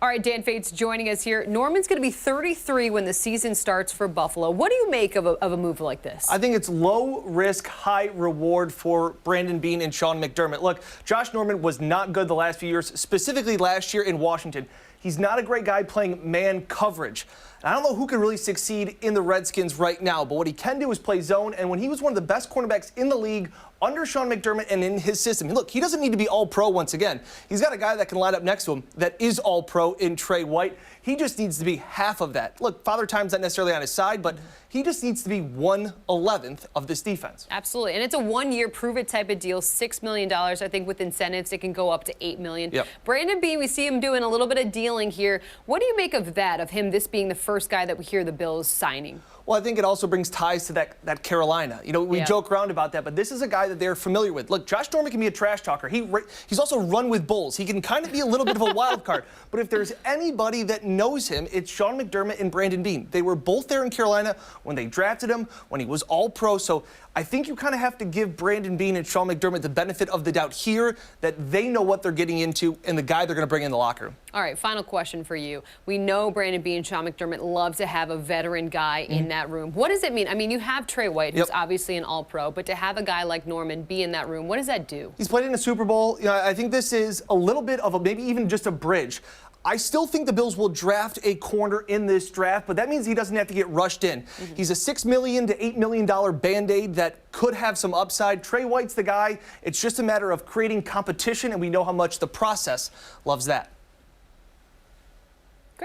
All right, Dan Fetes joining us here. Norman's going to be 33 when the season starts for Buffalo. What do you make of a move like this? I think it's low risk, high reward for Brandon Beane and Sean McDermott. Look, Josh Norman was not good the last few years, specifically last year in Washington. He's not a great guy playing man coverage. I don't know who can really succeed in the Redskins right now, but what he can do is play zone. And when he was one of the best cornerbacks in the league under Sean McDermott and in his system, look, he doesn't need to be all-pro once again. He's got a guy that can line up next to him that is all-pro in Trey White. He just needs to be half of that. Look, Father Time's not necessarily on his side, but he just needs to be 1/11th of this defense. Absolutely. And it's a one-year prove-it type of deal, $6 million. I think with incentives, it can go up to $8 million. Yep. Brandon Beane, we see him doing a little bit of dealing here. What do you make of that, of him this being the first guy that we hear the Bills signing? Well, I think it also brings ties to that Carolina. You know, we joke around about that, but this is a guy that they're familiar with. Look, Josh Norman can be a trash talker. He's also run with bulls. He can kind of be a little bit of a wild card. But if there's anybody that knows him, it's Sean McDermott and Brandon Beane. They were both there in Carolina when they drafted him, when he was all-pro. So I think you kind of have to give Brandon Beane and Sean McDermott the benefit of the doubt here that they know what they're getting into and the guy they're going to bring in the locker room. All right, final question for you. We know Brandon Beane and Sean McDermott love to have a veteran guy in that room. What does it mean? I mean, you have Trey White, who's obviously an all-pro, but to have a guy like Norman be in that room, what does that do? He's played in a Super Bowl. You know, I think this is a little bit of maybe even just a bridge. I still think the Bills will draft a corner in this draft, but that means he doesn't have to get rushed in. He's a $6 million to $8 million Band-Aid that could have some upside. Trey White's the guy. It's just a matter of creating competition, and we know how much the process loves that.